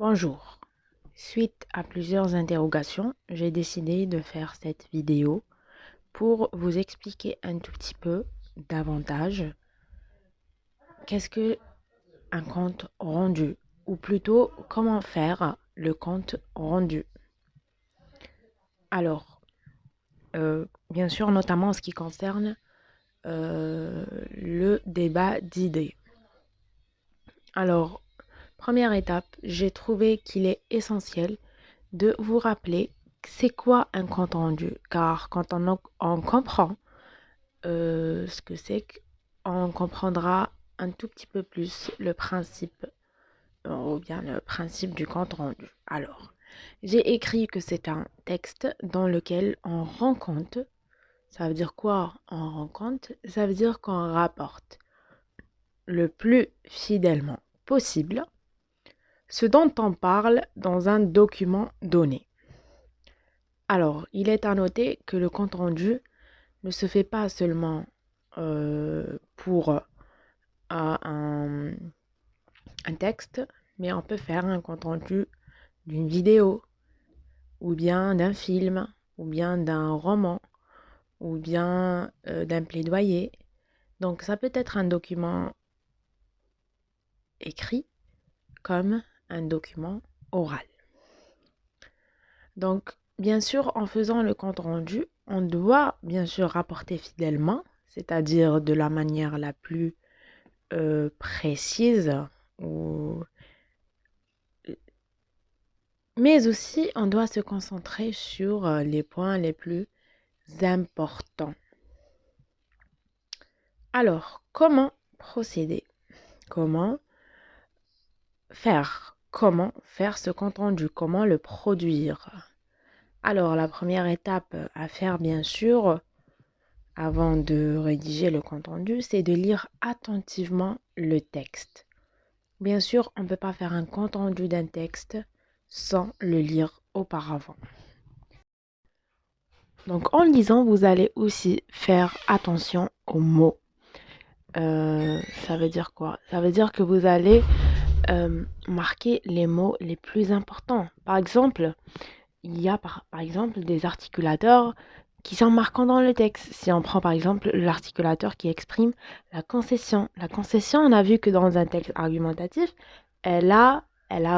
Bonjour. Suite à plusieurs interrogations, j'ai décidé de faire cette vidéo pour vous expliquer un tout petit peu davantage qu'est-ce que un compte rendu, ou plutôt comment faire le compte rendu. Alors, bien sûr, notamment en ce qui concerne le débat d'idées. Alors, première étape, j'ai trouvé qu'il est essentiel de vous rappeler c'est quoi un compte rendu. Car quand on comprend ce que c'est, on comprendra un tout petit peu plus le principe, ou bien le principe du compte rendu. Alors, j'ai écrit que c'est un texte dans lequel on rend compte. Ça veut dire quoi on rend compte? Ça veut dire qu'on rapporte le plus fidèlement possible ce dont on parle dans un document donné. Alors, il est à noter que le compte-rendu ne se fait pas seulement pour un texte, mais on peut faire un compte-rendu d'une vidéo, ou bien d'un film, ou bien d'un roman, ou bien d'un plaidoyer. Donc, ça peut être un document écrit comme un document oral. Donc, bien sûr, en faisant le compte-rendu, on doit bien sûr rapporter fidèlement, c'est-à-dire de la manière la plus précise, mais aussi on doit se concentrer sur les points les plus importants. Alors, comment procéder? Comment faire ce compte-rendu? Comment le produire? Alors, la première étape à faire, bien sûr, avant de rédiger le compte-rendu, c'est de lire attentivement le texte. Bien sûr, on ne peut pas faire un compte-rendu d'un texte sans le lire auparavant. Donc, en lisant, vous allez aussi faire attention aux mots. Ça veut dire quoi? Ça veut dire que vous allez marquer les mots les plus importants. Par exemple, il y a par exemple des articulateurs qui sont marquants dans le texte. Si on prend par exemple l'articulateur qui exprime la concession. La concession, on a vu que dans un texte argumentatif, elle a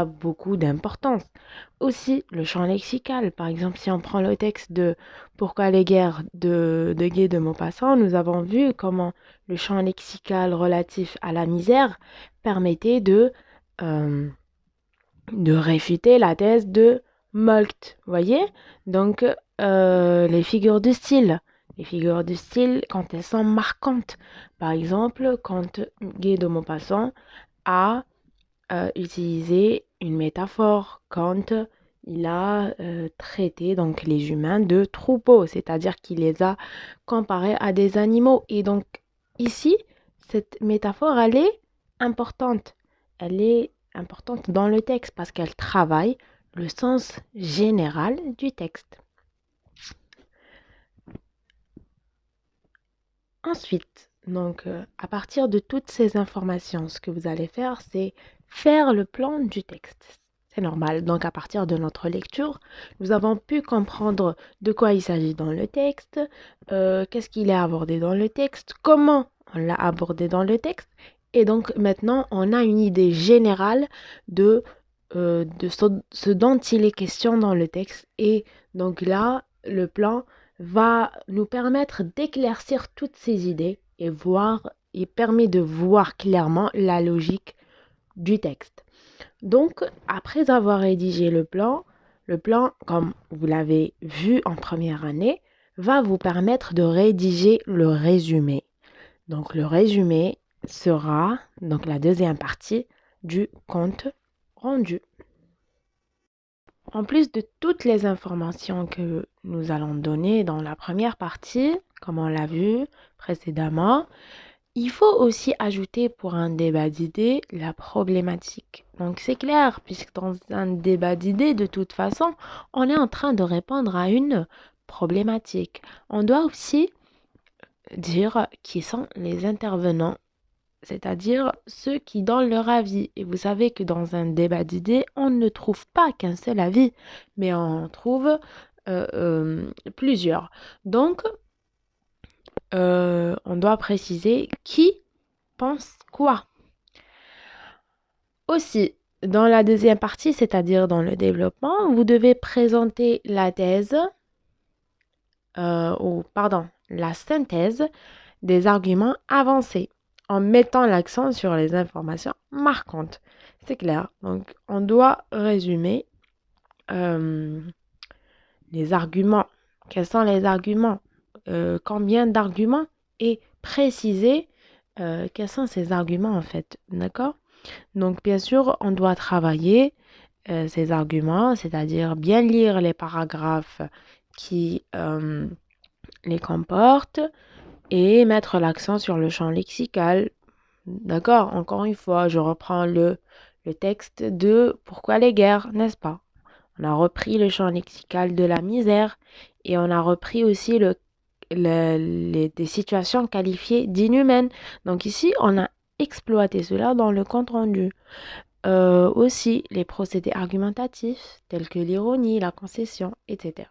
beaucoup d'importance. Aussi, le champ lexical. Par exemple, si on prend le texte de Pourquoi les guerres de Guy de Maupassant, nous avons vu comment le champ lexical relatif à la misère permettait euh, de réfuter la thèse de Moltke, voyez? Donc, les figures de style. Les figures de style, quand elles sont marquantes. Par exemple, quand Guy de Maupassant a utilisé une métaphore, quand il a traité donc les humains de troupeaux, c'est-à-dire qu'il les a comparés à des animaux. Et donc, ici, cette métaphore, elle est importante. Elle est importante dans le texte parce qu'elle travaille le sens général du texte. Ensuite, donc, à partir de toutes ces informations, ce que vous allez faire, c'est faire le plan du texte. C'est normal. Donc, à partir de notre lecture, nous avons pu comprendre de quoi il s'agit dans le texte, qu'est-ce qu'il est abordé dans le texte, comment on l'a abordé dans le texte. Et donc, maintenant, on a une idée générale de ce dont il est question dans le texte. Et donc là, le plan va nous permettre d'éclaircir toutes ces idées et permet de voir clairement la logique du texte. Donc, après avoir rédigé le plan, comme vous l'avez vu en première année, va vous permettre de rédiger le résumé. Donc, le résumé sera donc la deuxième partie du compte rendu. En plus de toutes les informations que nous allons donner dans la première partie, comme on l'a vu précédemment, il faut aussi ajouter pour un débat d'idées la problématique. Donc c'est clair, puisque dans un débat d'idées, de toute façon, on est en train de répondre à une problématique. On doit aussi dire qui sont les intervenants c'est-à-dire ceux qui donnent leur avis. Et vous savez que dans un débat d'idées, on ne trouve pas qu'un seul avis, mais on en trouve plusieurs. Donc, on doit préciser qui pense quoi. Aussi, dans la deuxième partie, c'est-à-dire dans le développement, vous devez présenter la thèse, la synthèse des arguments avancés en mettant l'accent sur les informations marquantes. C'est clair. Donc, on doit résumer les arguments. Quels sont les arguments? Combien d'arguments? Et préciser quels sont ces arguments en fait. D'accord? Donc, bien sûr, on doit travailler ces arguments, c'est-à-dire bien lire les paragraphes qui les comportent et mettre l'accent sur le champ lexical. D'accord? Encore une fois, je reprends le texte de Pourquoi les guerres, n'est-ce pas? On a repris le champ lexical de la misère et on a repris aussi des situations qualifiées d'inhumaines. Donc ici, on a exploité cela dans le compte rendu. Aussi, les procédés argumentatifs tels que l'ironie, la concession, etc.